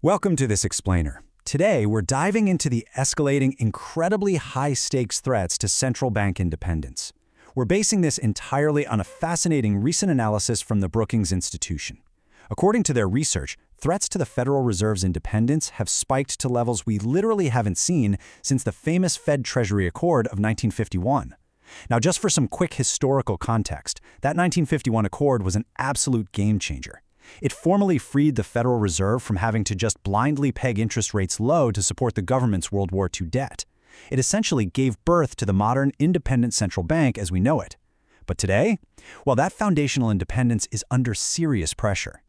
Welcome to this explainer. Today, we're diving into the escalating, incredibly high-stakes threats to central bank independence. We're basing this entirely on a fascinating recent analysis from the Brookings Institution. According to their research, threats to the Federal Reserve's independence have spiked to levels we literally haven't seen since the famous Fed Treasury Accord of 1951. Now, just for some quick historical context, that 1951 accord was an absolute game-changer. It formally freed the Federal Reserve from having to just blindly peg interest rates low to support the government's World War II debt. It essentially gave birth to the modern independent central bank as we know it. But today, well, that foundational independence is under serious pressure.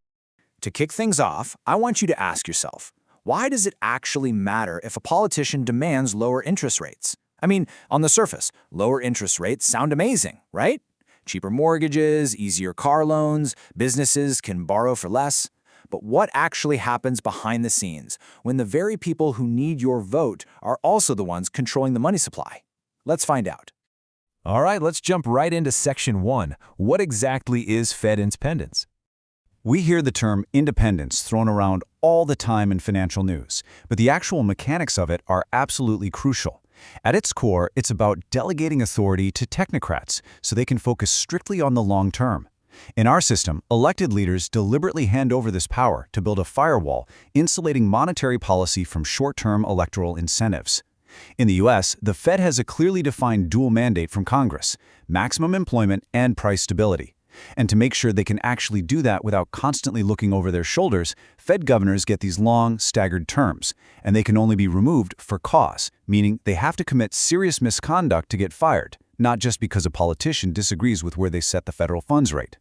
To kick things off, I want you to ask yourself, why does it actually matter if a politician demands lower interest rates? I mean, on the surface, lower interest rates sound amazing, right? Cheaper mortgages, easier car loans, businesses can borrow for less. But what actually happens behind the scenes when the very people who need your vote are also the ones controlling the money supply? Let's find out. All right, let's jump right into Section 1. What exactly is Fed independence? We hear the term independence thrown around all the time in financial news, but the actual mechanics of it are absolutely crucial. At its core, it's about delegating authority to technocrats so they can focus strictly on the long term. In our system, elected leaders deliberately hand over this power to build a firewall, insulating monetary policy from short-term electoral incentives. In the U.S., the Fed has a clearly defined dual mandate from Congress: maximum employment and price stability. And to make sure they can actually do that without constantly looking over their shoulders, Fed governors get these long, staggered terms, and they can only be removed for cause, meaning they have to commit serious misconduct to get fired, not just because a politician disagrees with where they set the federal funds rate.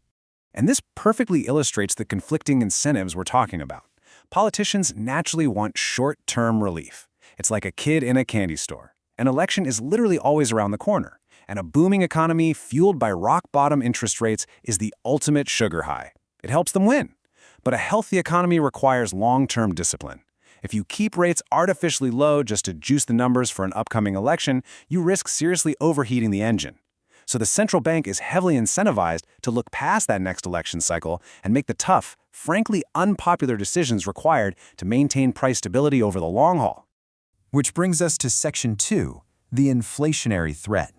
And this perfectly illustrates the conflicting incentives we're talking about. Politicians naturally want short-term relief. It's like a kid in a candy store. An election is literally always around the corner. And a booming economy fueled by rock-bottom interest rates is the ultimate sugar high. It helps them win. But a healthy economy requires long-term discipline. If you keep rates artificially low just to juice the numbers for an upcoming election, you risk seriously overheating the engine. So the central bank is heavily incentivized to look past that next election cycle and make the tough, frankly unpopular decisions required to maintain price stability over the long haul. Which brings us to Section 2, the inflationary threat.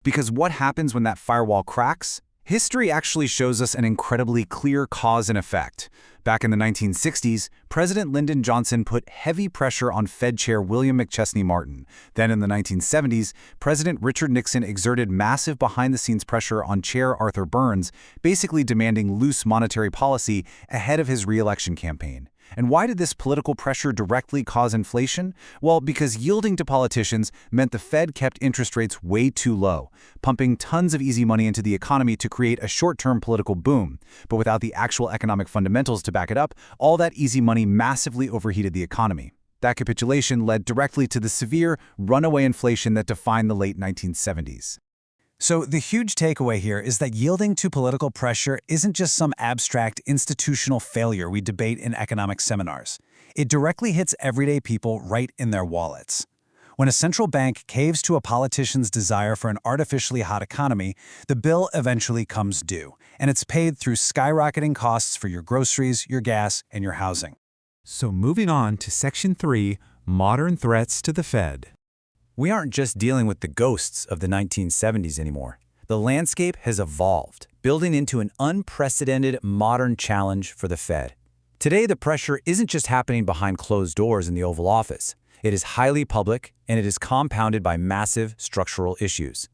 Because what happens when that firewall cracks? History actually shows us an incredibly clear cause and effect. Back in the 1960s, President Lyndon Johnson put heavy pressure on Fed Chair William McChesney Martin. Then in the 1970s, President Richard Nixon exerted massive behind-the-scenes pressure on Chair Arthur Burns, basically demanding loose monetary policy ahead of his re-election campaign. And why did this political pressure directly cause inflation? Well, because yielding to politicians meant the Fed kept interest rates way too low, pumping tons of easy money into the economy to create a short-term political boom. But without the actual economic fundamentals to back it up, all that easy money massively overheated the economy. That capitulation led directly to the severe runaway inflation that defined the late 1970s. So the huge takeaway here is that yielding to political pressure isn't just some abstract institutional failure we debate in economic seminars. It directly hits everyday people right in their wallets. When a central bank caves to a politician's desire for an artificially hot economy, the bill eventually comes due, and it's paid through skyrocketing costs for your groceries, your gas, and your housing. So moving on to Section 3, modern threats to the Fed. We aren't just dealing with the ghosts of the 1970s anymore. The landscape has evolved, building into an unprecedented modern challenge for the Fed. Today, the pressure isn't just happening behind closed doors in the Oval Office. It is highly public, and it is compounded by massive structural issues.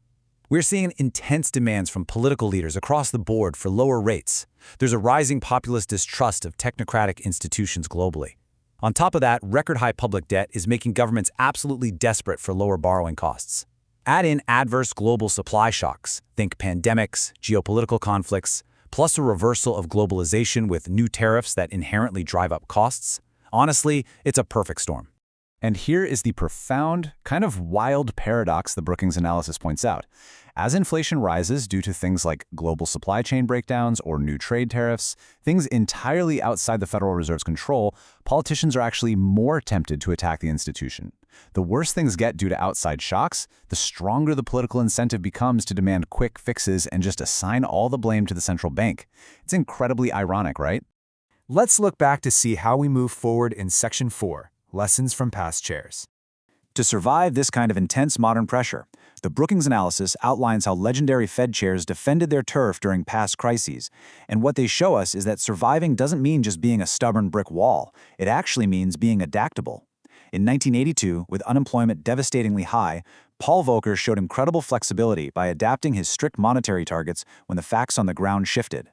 We're seeing intense demands from political leaders across the board for lower rates. There's a rising populist distrust of technocratic institutions globally. On top of that, record-high public debt is making governments absolutely desperate for lower borrowing costs. Add in adverse global supply shocks, think pandemics, geopolitical conflicts, plus a reversal of globalization with new tariffs that inherently drive up costs. Honestly, it's a perfect storm. And here is the profound, kind of wild paradox the Brookings analysis points out. As inflation rises due to things like global supply chain breakdowns or new trade tariffs, things entirely outside the Federal Reserve's control, politicians are actually more tempted to attack the institution. The worse things get due to outside shocks, the stronger the political incentive becomes to demand quick fixes and just assign all the blame to the central bank. It's incredibly ironic, right? Let's look back to see how we move forward in Section 4, Lessons from Past Chairs. To survive this kind of intense modern pressure, the Brookings analysis outlines how legendary Fed chairs defended their turf during past crises. And what they show us is that surviving doesn't mean just being a stubborn brick wall. It actually means being adaptable. In 1982, with unemployment devastatingly high, Paul Volcker showed incredible flexibility by adapting his strict monetary targets when the facts on the ground shifted.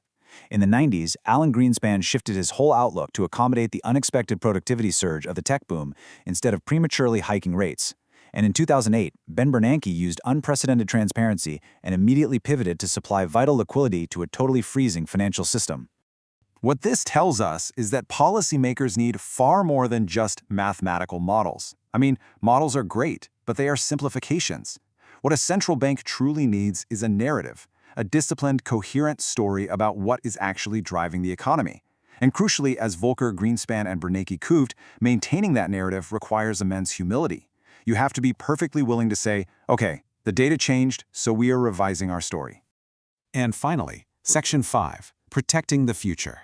In the 90s, Alan Greenspan shifted his whole outlook to accommodate the unexpected productivity surge of the tech boom instead of prematurely hiking rates. And in 2008, Ben Bernanke used unprecedented transparency and immediately pivoted to supply vital liquidity to a totally freezing financial system. What this tells us is that policymakers need far more than just mathematical models. I mean, models are great, but they are simplifications. What a central bank truly needs is a narrative, a disciplined, coherent story about what is actually driving the economy. And crucially, as Volcker, Greenspan, and Bernanke proved, maintaining that narrative requires immense humility. You have to be perfectly willing to say, okay, the data changed, so we are revising our story. And finally, Section 5, Protecting the Future.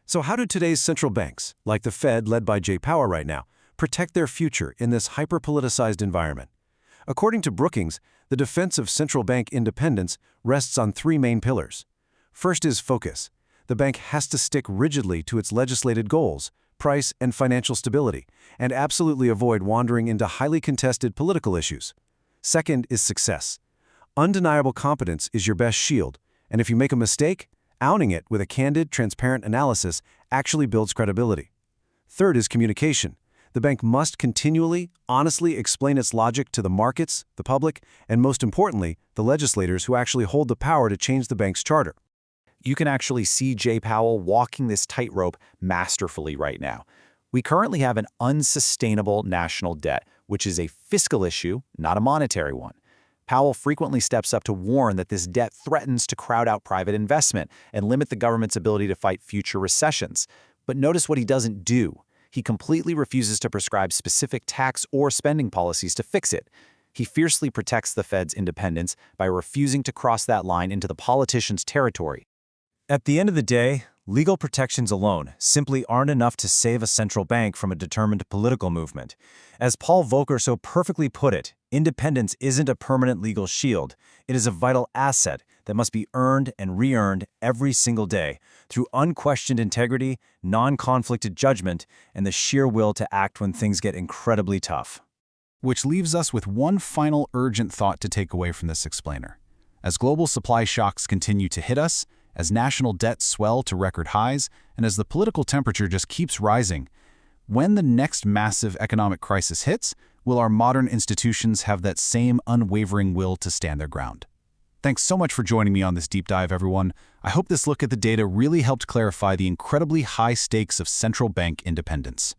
So how do today's central banks, like the Fed led by Jay Powell right now, protect their future in this hyper-politicized environment? According to Brookings, the defense of central bank independence rests on three main pillars. First is focus. The bank has to stick rigidly to its legislated goals, price and financial stability, and absolutely avoid wandering into highly contested political issues. Second is success. Undeniable competence is your best shield, and if you make a mistake, owning it with a candid, transparent analysis actually builds credibility. Third is communication. The bank must continually, honestly explain its logic to the markets, the public, and most importantly, the legislators who actually hold the power to change the bank's charter. You can actually see Jay Powell walking this tightrope masterfully right now. We currently have an unsustainable national debt, which is a fiscal issue, not a monetary one. Powell frequently steps up to warn that this debt threatens to crowd out private investment and limit the government's ability to fight future recessions. But notice what he doesn't do. He completely refuses to prescribe specific tax or spending policies to fix it. He fiercely protects the Fed's independence by refusing to cross that line into the politician's territory. At the end of the day, legal protections alone simply aren't enough to save a central bank from a determined political movement. As Paul Volcker so perfectly put it, independence isn't a permanent legal shield. It is a vital asset that must be earned and re-earned every single day through unquestioned integrity, non-conflicted judgment, and the sheer will to act when things get incredibly tough. Which leaves us with one final urgent thought to take away from this explainer. As global supply shocks continue to hit us, as national debts swell to record highs, and as the political temperature just keeps rising, when the next massive economic crisis hits, will our modern institutions have that same unwavering will to stand their ground? Thanks so much for joining me on this deep dive, everyone. I hope this look at the data really helped clarify the incredibly high stakes of central bank independence.